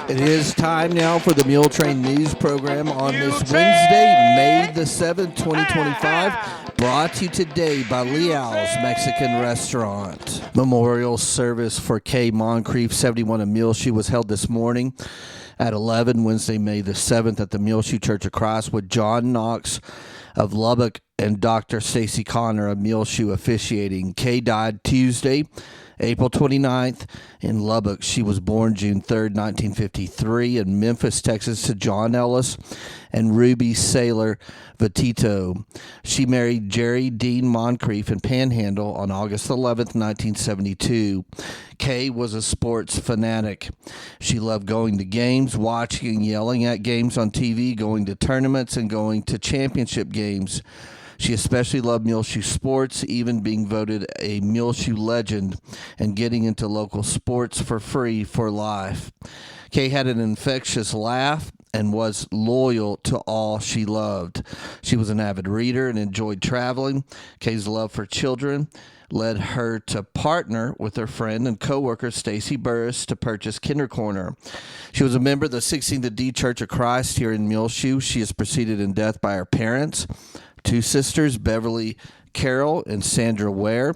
It is time now for the Muletrain news program on this Wednesday, May the 7th, 2025. Brought to you today by Leal's Mexican Restaurant. Memorial service for K. Moncrief, 71 of Muleshoe, was held this morning at 11, Wednesday, May the 7th, at the Muleshoe Church of Christ, with John Knox of Lubbock and Dr. Stacy Connor of Muleshoe officiating. Kay died Tuesday, April 29th in Lubbock. She was born June 3rd, 1953 in Memphis, Texas, to John Ellis and Ruby Sailor Vitito. She married Jerry Dean Moncrief in Panhandle on August 11th, 1972. Kay was a sports fanatic. She loved going to games, watching and yelling at games on TV, going to tournaments, and going to championship games. She especially loved Muleshoe sports, even being voted a Muleshoe legend and getting into local sports for free for life. Kay had an infectious laugh and was loyal to all she loved. She was an avid reader and enjoyed traveling. Kay's love for children led her to partner with her friend and co-worker Stacy Burris to purchase Kinder Corner. She was a member of the 16th D Church of Christ here in Muleshoe. She is preceded in death by her parents, two sisters, Beverly Carroll and Sandra Ware,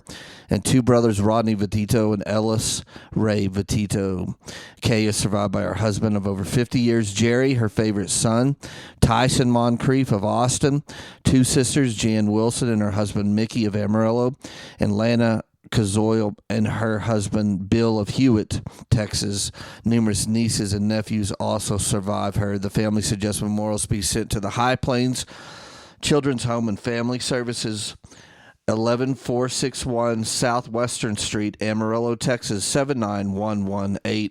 and two brothers, Rodney Vitito and Ellis Ray Vitito. Kay is survived by her husband of over 50 years, Jerry, her favorite son, Tyson Moncrief of Austin, two sisters, Jan Wilson and her husband, Mickey of Amarillo, and Lana Kazoil and her husband, Bill of Hewitt, Texas. Numerous nieces and nephews also survive her. The family suggests memorials be sent to the High Plains Children's Home and Family Services, 11461 Southwestern Street, Amarillo, Texas, 79118.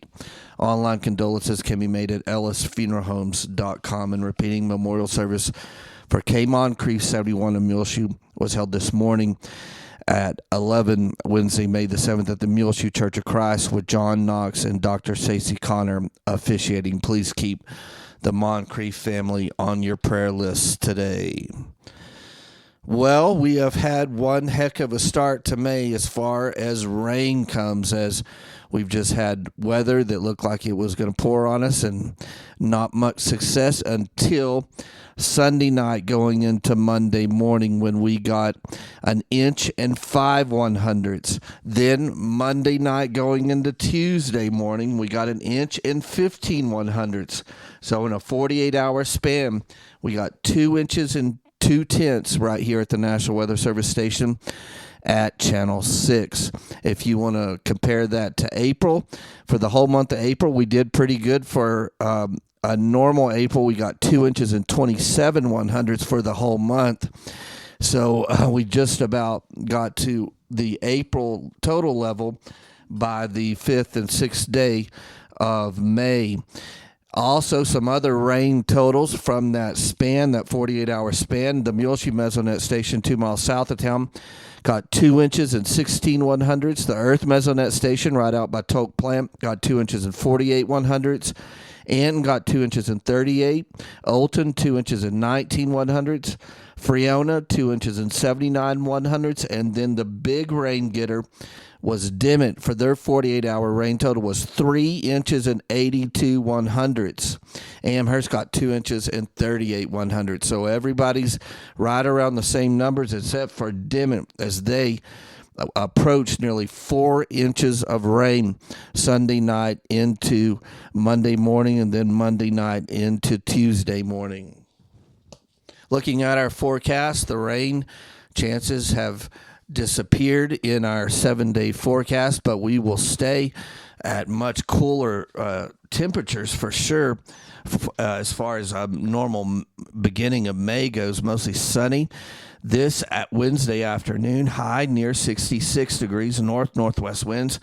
Online condolences can be made at ellisfuneralhomes.com. And repeating, memorial service for K. Moncrief, 71 of Muleshoe, was held this morning at 11, Wednesday, May the 7th, at the Muleshoe Church of Christ, with John Knox and Dr. Stacy Connor officiating. Please keep the Moncrief family on your prayer list today. Well, we have had one heck of a start to May as far as rain comes, as we've just had weather that looked like it was going to pour on us, and not much success until Sunday night going into Monday morning, when we got an inch and 5/100ths. Then Monday night going into Tuesday morning, we got an inch and 15/100ths. So in a 48-hour span, we got 2 inches and 2/10 right here at the National Weather Service station at Channel 6. If you want to compare that to April, for the whole month of April, we did pretty good. For a normal April, we got 2 inches and 27/100ths for the whole month. So we just about got to the April total level by the 5th and 6th day of May. Also, some other rain totals from that span, that 48-hour span. The Muleshoe Mesonet Station, 2 miles south of town, got 2 inches and 16/100ths. The Earth Mesonet Station, right out by Toke Plant, got 2 inches and 48/100ths. Ann got 2 inches and 38. Olton, 2 inches and 19/100ths. Freona, 2 inches and 79/100ths. And then the big rain getter was Dimmitt. For their 48-hour rain total was 3 inches and 82/100ths. Amherst got 2 inches and 38/100ths. So everybody's right around the same numbers except for Dimmitt, as they approached nearly 4 inches of rain Sunday night into Monday morning, and then Monday night into Tuesday morning. Looking at our forecast, the rain chances have disappeared in our 7-day forecast, but we will stay at much cooler temperatures for sure. As far as normal beginning of May goes, mostly sunny. This at Wednesday afternoon, high near 66 degrees, northwest winds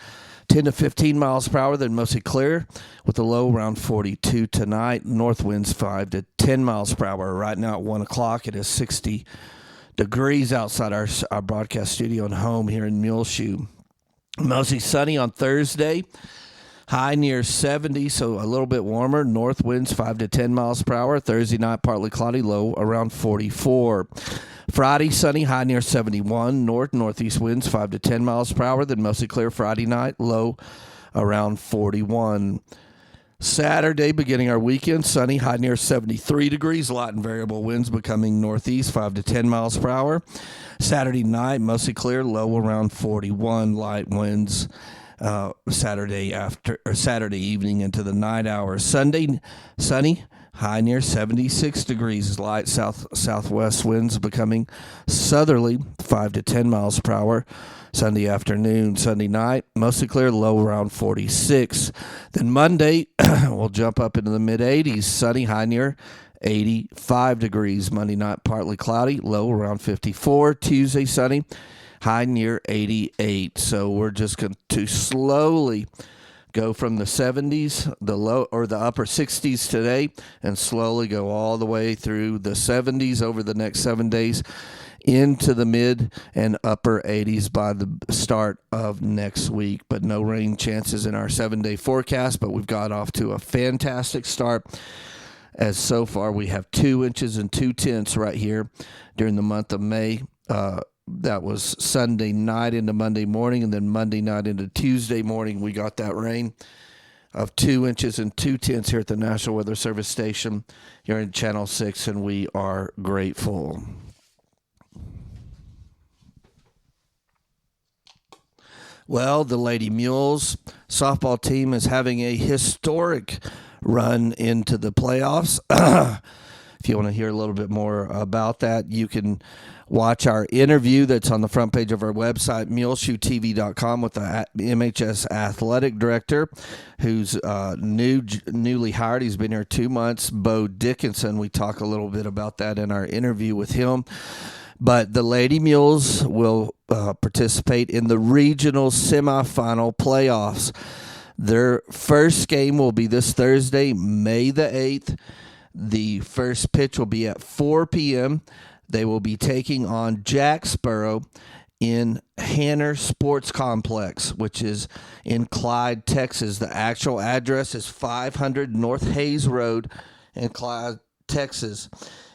10 to 15 miles per hour, then mostly clear with a low around 42 tonight. North winds 5 to 10 miles per hour. Right now at 1 o'clock, it is 60 degrees outside our broadcast studio and home here in Muleshoe. Mostly sunny on Thursday. High near 70, so a little bit warmer. North winds 5 to 10 miles per hour. Thursday night, partly cloudy, low around 44. Friday, sunny, high near 71. Northeast winds 5 to 10 miles per hour. Then mostly clear Friday night, low around 41. Saturday, beginning our weekend, sunny, high near 73 degrees. Light and variable winds becoming northeast, 5 to 10 miles per hour. Saturday night, mostly clear, low around 41. Light winds Saturday evening into the night hours. Sunday, sunny, high near 76 degrees. Light southwest winds becoming southerly, 5 to 10 miles per hour. Sunday afternoon, Sunday night, mostly clear, low around 46. Then Monday, we'll jump up into the mid-80s. Sunny, high near 85 degrees. Monday night, partly cloudy, low around 54. Tuesday, sunny, high near 88. So we're just going to slowly go from the 70s, the upper 60s today, and slowly go all the way through the 70s over the next 7 days, into the mid and upper 80s by the start of next week. But no rain chances in our 7-day forecast, but we've got off to a fantastic start, as so far we have 2 inches and 2/10 right here during the month of May. That was Sunday night into Monday morning, and then Monday night into Tuesday morning we got that rain of 2 inches and 2/10 here at the National Weather Service station here in Channel 6, and we are grateful. Well, the Lady Mules softball team is having a historic run into the playoffs. If you want to hear a little bit more about that, you can watch our interview that's on the front page of our website, muleshoetv.com, with the MHS athletic director, who's newly hired. He's been here 2 months, Bo Dickinson. We talk a little bit about that in our interview with him. But the Lady Mules will participate in the regional semifinal playoffs. Their first game will be this Thursday, May the 8th. The first pitch will be at 4 p.m. They will be taking on Jacksboro in Hanner Sports Complex, which is in Clyde, Texas. The actual address is 500 North Hayes Road in Clyde, Texas.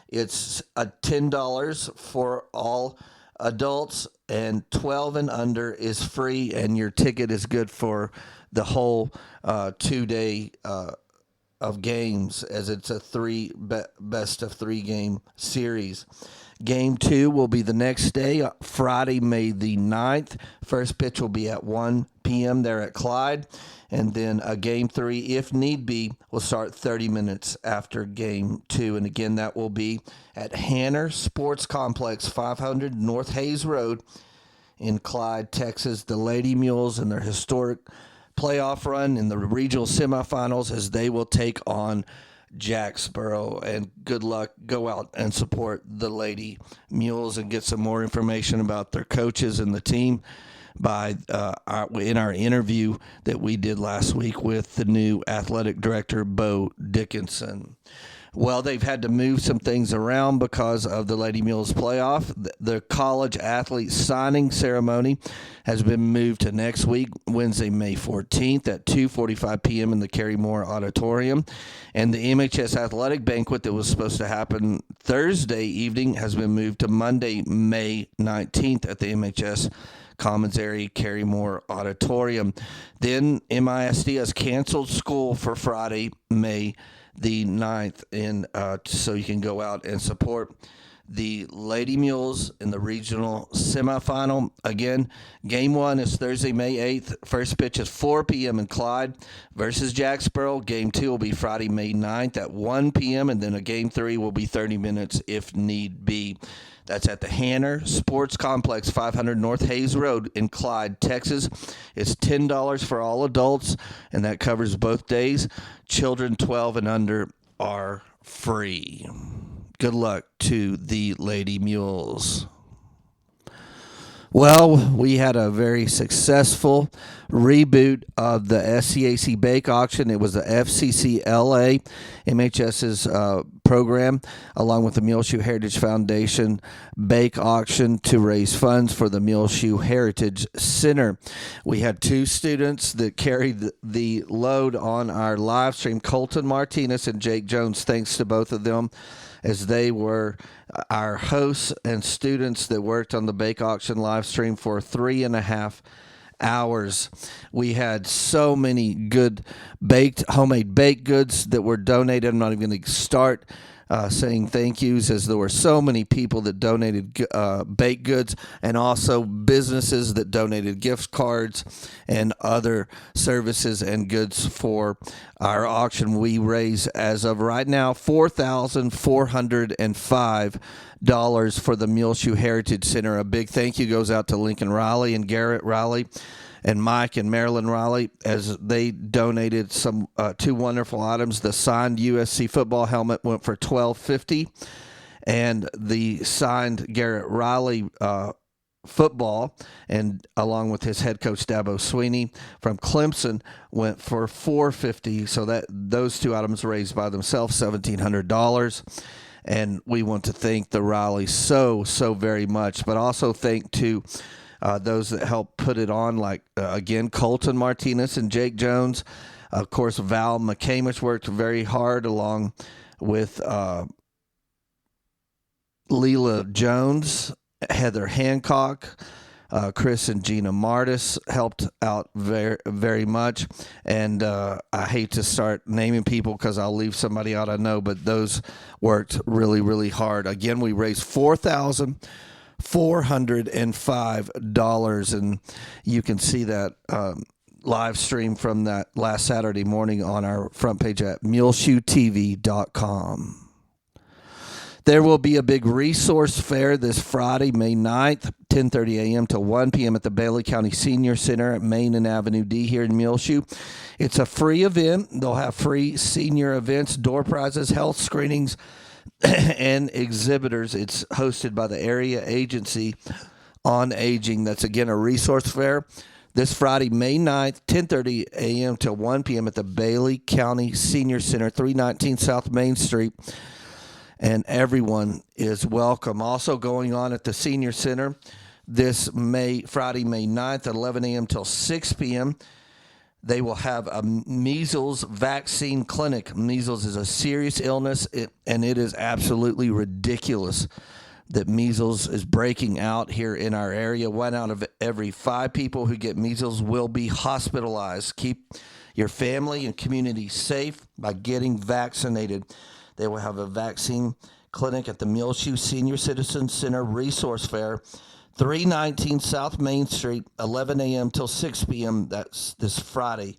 It's $10 for all adults, and 12 and under is free, and your ticket is good for the whole 2 day of games, as it's a best of 3 game series. Game 2 will be the next day, Friday, May the 9th. First pitch will be at 1 p.m. there at Clyde. And then Game 3, if need be, will start 30 minutes after Game 2. And again, that will be at Hanner Sports Complex, 500 North Hayes Road in Clyde, Texas. The Lady Mules and their historic playoff run in the regional semifinals, as they will take on Jacksboro. And good luck. Go out and support the Lady Mules and get some more information about their coaches and the team in our interview that we did last week with the new athletic director, Bo Dickinson. Well, they've had to move some things around because of the Lady Mules playoff. The college athlete signing ceremony has been moved to next week, Wednesday, May 14th at 2:45 p.m. in the Carrie Moore Auditorium. And the MHS athletic banquet that was supposed to happen Thursday evening has been moved to Monday, May 19th at the MHS Commons area, Carrie Moore Auditorium. Then MISD has canceled school for Friday, May the 9th, and so you can go out and support the Lady Mules in the regional semifinal. Again, Game 1 is Thursday, May 8th. First pitch is 4 p.m. in Clyde versus Jacksboro. Game 2 will be Friday, May 9th at 1 p.m., and then Game 3 will be 30 minutes if need be. That's at the Hanner Sports Complex, 500 North Hayes Road in Clyde, Texas. It's $10 for all adults, and that covers both days. Children 12 and under are free. Good luck to the Lady Mules. Well, we had a very successful reboot of the SCAC Bake Auction. It was the FCCLA, MHS's program, along with the Muleshoe Heritage Foundation Bake Auction to raise funds for the Muleshoe Heritage Center. We had two students that carried the load on our live stream, Colton Martinez and Jake Jones. Thanks to both of them, as they were our hosts and students that worked on the Bake Auction live stream for 3.5 hours. We had so many good homemade baked goods that were donated. I'm not even going to start saying thank yous, as there were so many people that donated baked goods, and also businesses that donated gift cards and other services and goods for our auction. We raise, as of right now, $4,405 for the Muleshoe Heritage Center. A big thank you goes out to Lincoln Riley and Garrett Riley and Mike and Marilyn Riley, as they donated some two wonderful items. The signed USC football helmet went for $12.50, and the signed Garrett Riley football, and along with his head coach Dabo Sweeney from Clemson, went for $4.50. So that those two items raised by themselves $1,700. And we want to thank the Rileys so very much, but also thank to those that helped put it on, like, again, Colton Martinez and Jake Jones. Of course, Val McCamish worked very hard, along with Leela Jones, Heather Hancock, Chris and Gina Martis helped out very much. And I hate to start naming people because I'll leave somebody out I know, but those worked really hard. Again, we raised $4,405, and you can see that live stream from that last Saturday morning on our front page at muleshoetv.com. There will be a big resource fair this Friday, May 9th, 10:30 a.m. to 1 p.m. at the Bailey County Senior Center at Main and Avenue D here in Muleshoe. It's a free event. They'll have free senior events, door prizes, health screenings, and exhibitors. It's hosted by the Area Agency on Aging. That's, again, a resource fair this Friday, May 9th, 10:30 a.m. to 1 p.m. at the Bailey County Senior Center, 319 South Main Street. And everyone is welcome. Also going on at the Senior Center this Friday, May 9th, at 11 a.m. till 6 p.m., they will have a measles vaccine clinic. Measles is a serious illness, and it is absolutely ridiculous that measles is breaking out here in our area. 1 out of every 5 people who get measles will be hospitalized. Keep your family and community safe by getting vaccinated. They will have a vaccine clinic at the Muleshoe Senior Citizen Center Resource Fair, 319 South Main Street, 11 a.m. till 6 p.m. That's this Friday,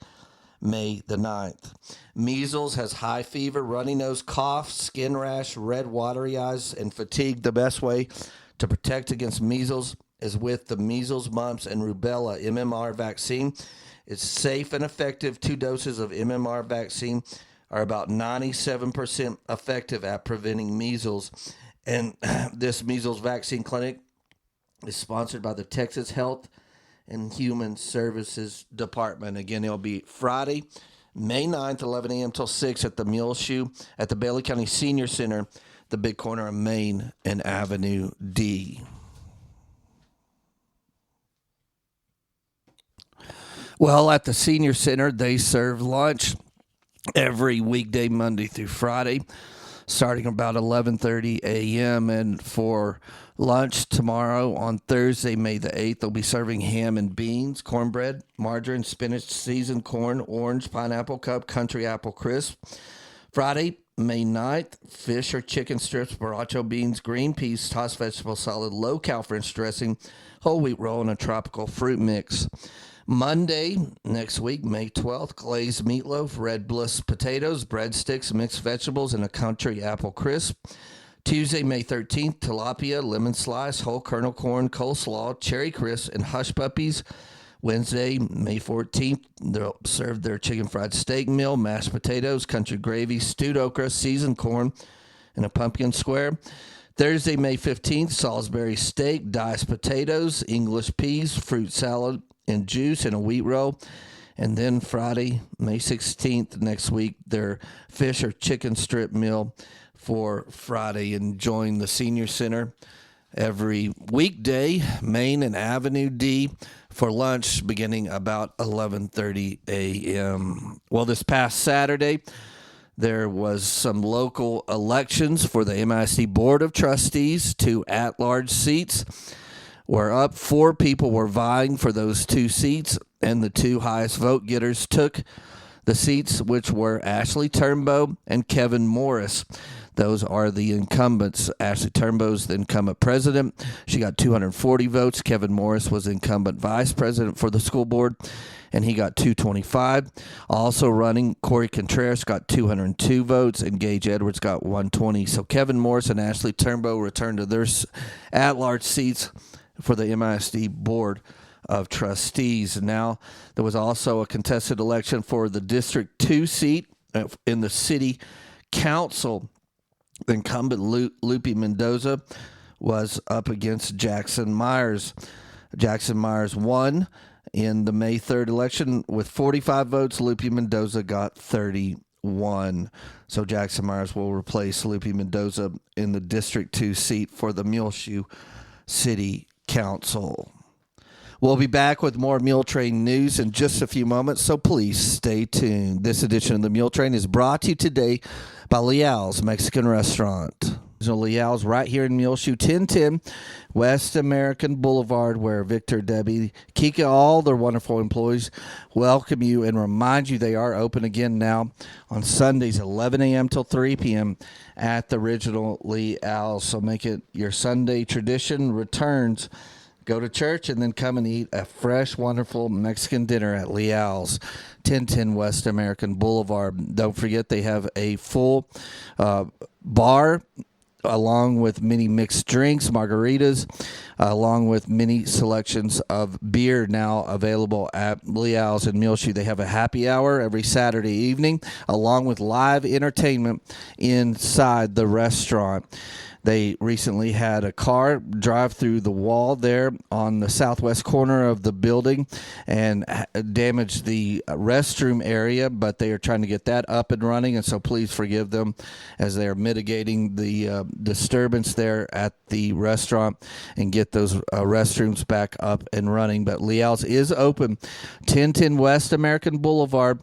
May the 9th. Measles has high fever, runny nose, cough, skin rash, red watery eyes, and fatigue. The best way to protect against measles is with the measles, mumps, and rubella MMR vaccine. It's safe and effective. 2 doses of MMR vaccine are about 97% effective at preventing measles. And this measles vaccine clinic is sponsored by the Texas Health and Human Services Department. Again, it'll be Friday, May 9th, 11 a.m. till 6 at the Muleshoe at the Bailey County Senior Center, the big corner of Main and Avenue D. Well, at the Senior Center, they serve lunch every weekday, Monday through Friday, starting about 11:30 a.m. And for lunch tomorrow, on Thursday, May the 8th, they'll be serving ham and beans, cornbread, margarine, spinach, seasoned corn, orange, pineapple cup, country apple crisp. Friday, May 9th, fish or chicken strips, borracho beans, green peas, tossed vegetable salad, low-cal French dressing, whole wheat roll, and a tropical fruit mix. Monday, next week, May 12th, glazed meatloaf, red bliss potatoes, breadsticks, mixed vegetables, and a country apple crisp. Tuesday, May 13th, tilapia, lemon slice, whole kernel corn, coleslaw, cherry crisp, and hush puppies. Wednesday, May 14th, they'll serve their chicken fried steak meal, mashed potatoes, country gravy, stewed okra, seasoned corn, and a pumpkin square. Thursday, May 15th, Salisbury steak, diced potatoes, English peas, fruit salad, and juice, and a wheat roll. And then Friday, May 16th, next week, their fish or chicken strip meal for Friday. Enjoying the Senior Center every weekday, Main and Avenue D, for lunch beginning about 11:30 a.m. Well, this past Saturday, there was some local elections for the MISD Board of Trustees. 2 at-large seats were up. 4 people were vying for those 2 seats, and the 2 highest vote getters took the seats, which were Ashley Turnbow and Kevin Morris. Those are the incumbents. Ashley Turnbow is the incumbent president. She got 240 votes. Kevin Morris was incumbent vice president for the school board, and he got 225. Also running, Corey Contreras got 202 votes, and Gage Edwards got 120. So Kevin Morris and Ashley Turnbow returned to their at-large seats for the MISD Board of Trustees. Now, there was also a contested election for the District 2 seat in the City Council. The incumbent Lupe Mendoza was up against Jackson Myers. Jackson Myers won in the May 3rd election with 45 votes. Lupe Mendoza got 31. So Jackson Myers will replace Lupe Mendoza in the District 2 seat for the Muleshoe City Council. We'll be back with more Muletrain news in just a few moments, so please stay tuned. This edition of the Muletrain is brought to you today by Leal's Mexican Restaurant. Leal's right here in Muleshoe, 1010 West American Boulevard, where Victor, Debbie, Kika, all their wonderful employees welcome you and remind you they are open again now on Sundays, 11 a.m. till 3 p.m. at the original Leal's. So make it your Sunday tradition. Returns. Go to church and then come and eat a fresh, wonderful Mexican dinner at Leal's, 1010 West American Boulevard. Don't forget they have a full bar along with many mixed drinks, margaritas, along with many selections of beer now available at Leal's in Muleshoe. They have a happy hour every Saturday evening, along with live entertainment inside the restaurant. They recently had a car drive through the wall there on the southwest corner of the building and damaged the restroom area, but they are trying to get that up and running, and so please forgive them as they are mitigating the disturbance there at the restaurant and get those restrooms back up and running. But Leal's is open, 1010 West American Boulevard.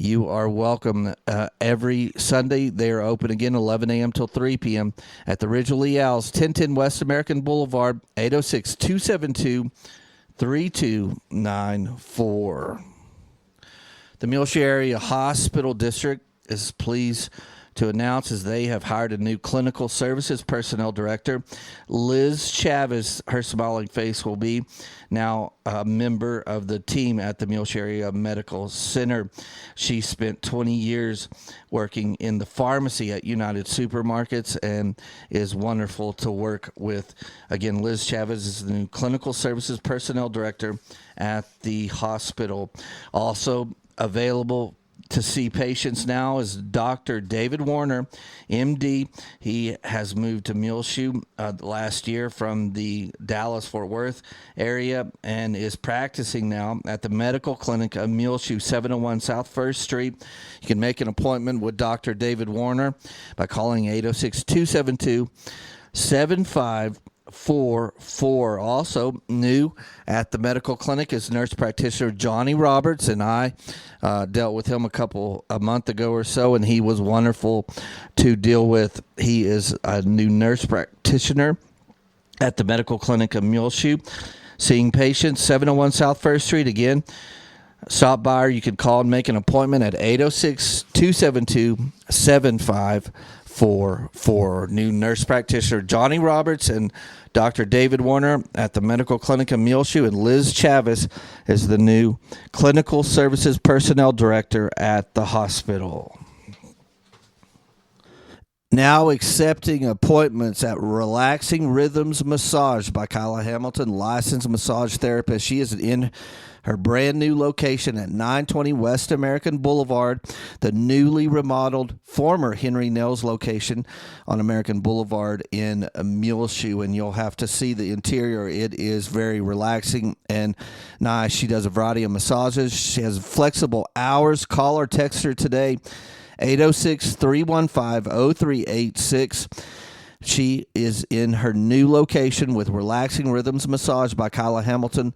You are welcome every Sunday. They are open again 11 a.m. till 3 p.m. at the Ridge Leal's, 1010 West American Boulevard, 806-272-3294. The Muleshoe Area Hospital District is pleased to announce as they have hired a new clinical services personnel director. Liz Chavez, her smiling face, will be now a member of the team at the Muleshoe Area Medical Center. She spent 20 years working in the pharmacy at United Supermarkets and is wonderful to work with. Again, Liz Chavez is the new clinical services personnel director at the hospital. Also available to see patients now is Dr. David Warner, MD. He has moved to Muleshoe last year from the Dallas-Fort Worth area and is practicing now at the medical clinic of Muleshoe, 701 South 1st Street. You can make an appointment with Dr. David Warner by calling 806-272-7544. Also new at the medical clinic is nurse practitioner Johnny Roberts, and I dealt with him a month ago or so, and he was wonderful to deal with. He is a new nurse practitioner at the medical clinic of Muleshoe, seeing patients 701 South 1st Street. Again, stop by, or you can call and make an appointment at 806-272-7544. New nurse practitioner Johnny Roberts and Dr. David Warner at the medical clinic in Muleshoe, and Liz Chavez is the new clinical services personnel director at the hospital. Now accepting appointments at Relaxing Rhythms Massage by Kyla Hamilton, licensed massage therapist. She is in her brand new location at 920 West American Boulevard, the newly remodeled former Henry Nails location on American Boulevard in Muleshoe. And you'll have to see the interior. It is very relaxing and nice. She does a variety of massages. She has flexible hours. Call or text her today, 806-315-0386. She is in her new location with Relaxing Rhythms Massage by Kyla Hamilton,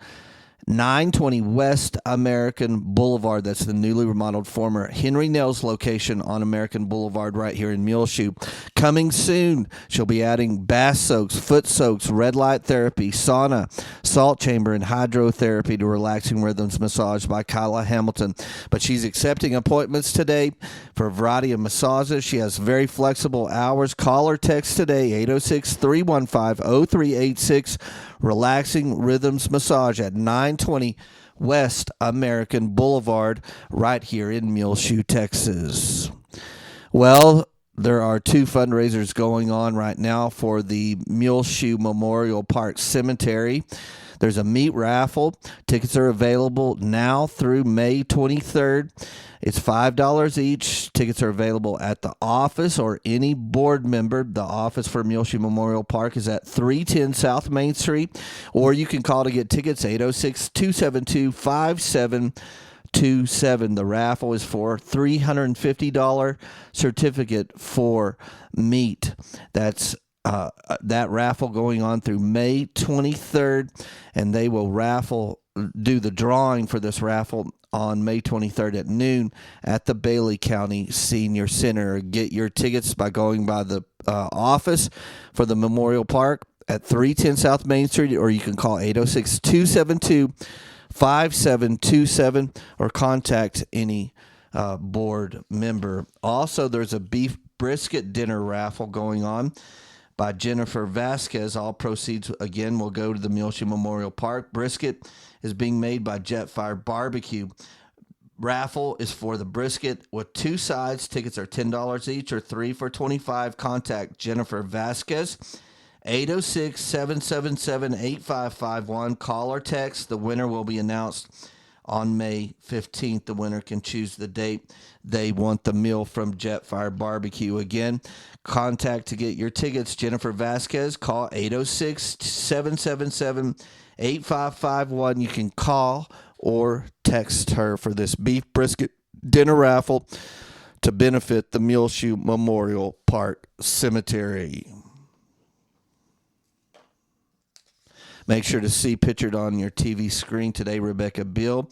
920 West American Boulevard. That's the newly remodeled former Henry Nails location on American Boulevard right here in Muleshoe. Coming soon, she'll be adding bath soaks, foot soaks, red light therapy, sauna, salt chamber, and hydrotherapy to Relaxing Rhythms Massage by Kyla Hamilton. But she's accepting appointments today for a variety of massages. She has very flexible hours. Call or text today, 806-315-0386. Relaxing Rhythms Massage at 920 West American Boulevard right here in Muleshoe, Texas. Well, there are two fundraisers going on right now for the Muleshoe Memorial Park Cemetery. There's a meat raffle. Tickets are available now through May 23rd. It's $5 each. Tickets are available at the office or any board member. The office for Muleshoe Memorial Park is at 310 South Main Street, or you can call to get tickets, 806-272-5727. The raffle is for $350 certificate for meat. That's that raffle going on through May 23rd, and they will do the drawing for this raffle on May 23rd at noon at the Bailey County Senior Center. Get your tickets by going by the office for the Memorial Park at 310 South Main Street, or you can call 806-272-5727 or contact any board member. Also, there's a beef brisket dinner raffle going on by Jennifer Vasquez. All proceeds, again, will go to the Muleshoe Memorial Park. Brisket is being made by Jetfire Barbecue. Raffle is for the brisket with two sides. Tickets are $10 each or three for $25. Contact Jennifer Vasquez, 806-777-8551. Call or text. The winner will be announced on May 15th. The winner can choose the date they want the meal from Jetfire Barbecue. Again, contact to get your tickets, Jennifer Vasquez. Call 806-777-8551. You can call or text her for this beef brisket dinner raffle to benefit the Muleshoe Memorial Park Cemetery. Make sure to see pictured on your TV screen today Rebecca Bill,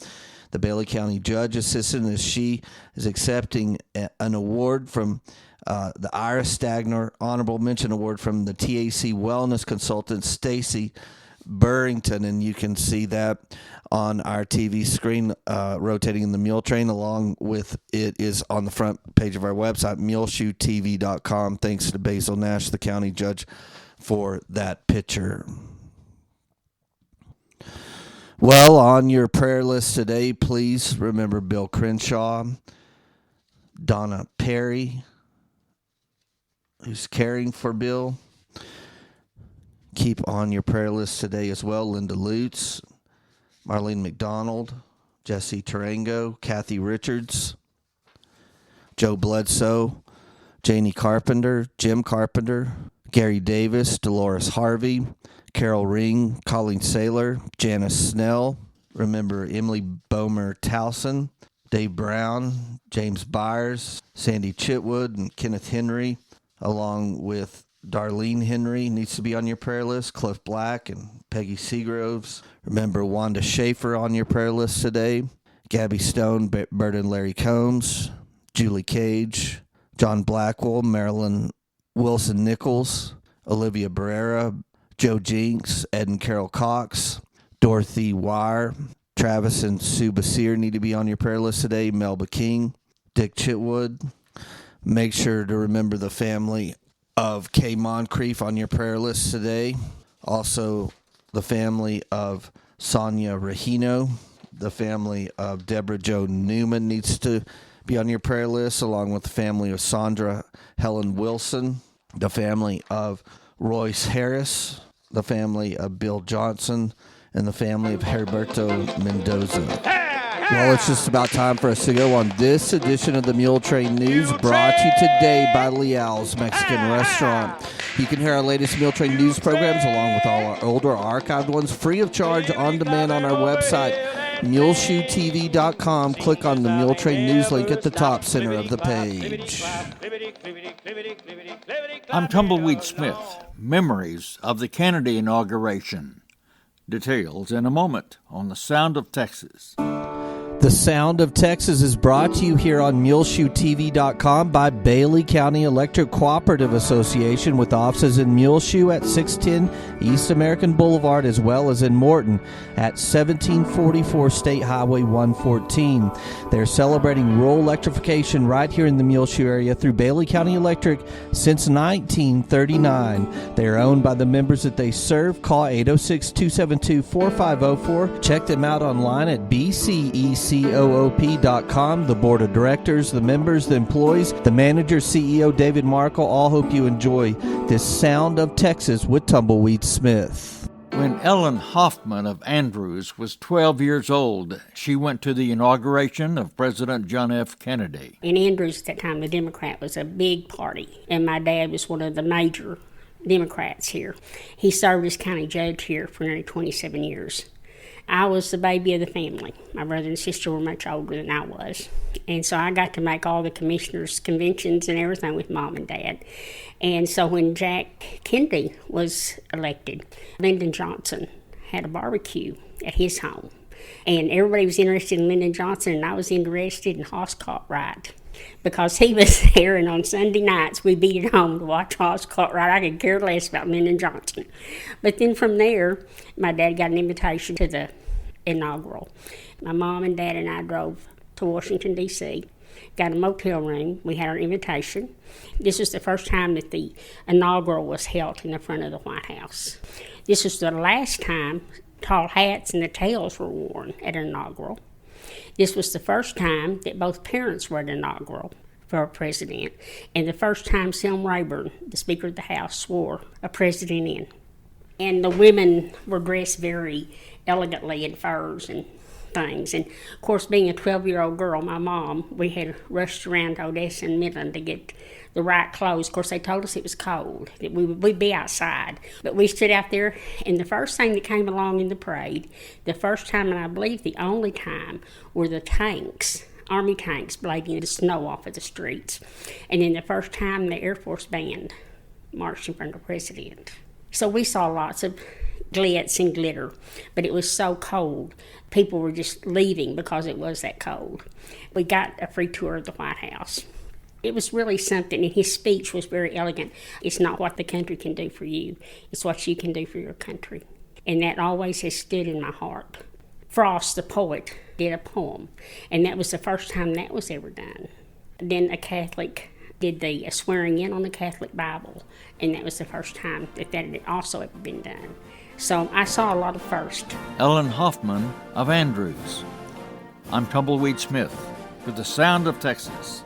the Bailey County Judge Assistant, as she is accepting an award from the Ira Stagner Honorable Mention Award from the TAC Wellness Consultant, Stacy Burrington. And you can see that on our TV screen rotating in the Muletrain. Along with it is on the front page of our website, muleshoetv.com. Thanks to Basil Nash, the county judge, for that picture. Well, on your prayer list today, please remember Bill Crenshaw, Donna Perry, who's caring for Bill. Keep on your prayer list today as well Linda Lutz, Marlene McDonald, Jesse Tarango, Kathy Richards, Joe Bledsoe, Janie Carpenter, Jim Carpenter, Gary Davis, Dolores Harvey, Carol Ring, Colleen Saylor, Janice Snell. Remember Emily Bomer Towson, Dave Brown, James Byers, Sandy Chitwood, and Kenneth Henry, along with Darlene Henry needs to be on your prayer list, Cliff Black and Peggy Seagroves. Remember Wanda Schaefer on your prayer list today, Gabby Stone, Bert and Larry Combs, Julie Cage, John Blackwell, Marilyn Wilson Nichols, Olivia Barrera, Joe Jinks, Ed and Carol Cox, Dorothy Wire, Travis and Sue Basir need to be on your prayer list today, Melba King, Dick Chitwood. Make sure to remember the family of Kay Moncrief on your prayer list today. Also, the family of Sonia Rahino, the family of Deborah Jo Newman needs to be on your prayer list, along with the family of Sandra Helen Wilson, the family of Royce Harris, the family of Bill Johnson, and the family of Heriberto Mendoza. Well, it's just about time for us to go on this edition of the Muletrain News, brought to you today by Leal's Mexican Restaurant. You can hear our latest Muletrain News programs along with all our older archived ones free of charge on demand on our website, MuleshoeTV.com. Click on the Muletrain News link at the top center of the page. I'm Tumbleweed Smith. Memories of the Kennedy inauguration. Details in a moment on The Sound of Texas. The Sound of Texas is brought to you here on MuleshoeTV.com by Bailey County Electric Cooperative Association, with offices in Muleshoe at 610 East American Boulevard, as well as in Morton at 1744 State Highway 114. They're celebrating rural electrification right here in the Muleshoe area through Bailey County Electric since 1939. They are owned by the members that they serve. Call 806-272-4504. Check them out online at BCECOOP.com. The board of directors, the members, the employees, the manager, CEO David Markle, all hope you enjoy this Sound of Texas with Tumbleweed Smith. When Ellen Hoffman of Andrews was 12 years old, she went to the inauguration of President John F. Kennedy. In Andrews at that time, the Democrat was a big party, and my dad was one of the major Democrats here. He served as county judge here for nearly 27 years. I was the baby of the family. My brother and sister were much older than I was. And so I got to make all the commissioners' conventions and everything with Mom and Dad. And so when Jack Kennedy was elected, Lyndon Johnson had a barbecue at his home. And everybody was interested in Lyndon Johnson, and I was interested in Hoss Cartwright, because he was there, and on Sunday nights we'd be at home to watch Hoss Cartwright. I could care less about Lyndon Johnson. But then from there, my dad got an invitation to the inaugural. My mom and dad and I drove to Washington, D.C., got a motel room. We had our invitation. This was the first time that the inaugural was held in the front of the White House. This was the last time tall hats and the tails were worn at an inaugural. This was the first time that both parents were at an inaugural for a president, and the first time Selma Rayburn, the Speaker of the House, swore a president in. And the women were dressed very elegantly in furs and things. And, of course, being a 12-year-old girl, my mom, we had rushed around to Odessa and Midland to get the right clothes. Of course, they told us it was cold, that we'd be outside. But we stood out there, and the first thing that came along in the parade, the first time, and I believe the only time, were the tanks, Army tanks, blading the snow off of the streets. And then the first time, the Air Force band marched in front of the president. So we saw lots of glitz and glitter, but it was so cold. People were just leaving because it was that cold. We got a free tour of the White House. It was really something, and his speech was very elegant. It's not what the country can do for you, it's what you can do for your country. And that always has stood in my heart. Frost, the poet, did a poem, and that was the first time that was ever done. Then a Catholic did the swearing in on the Catholic Bible, and that was the first time that had also ever been done. So I saw a lot of first. Ellen Hoffman of Andrews. I'm Tumbleweed Smith with The Sound of Texas.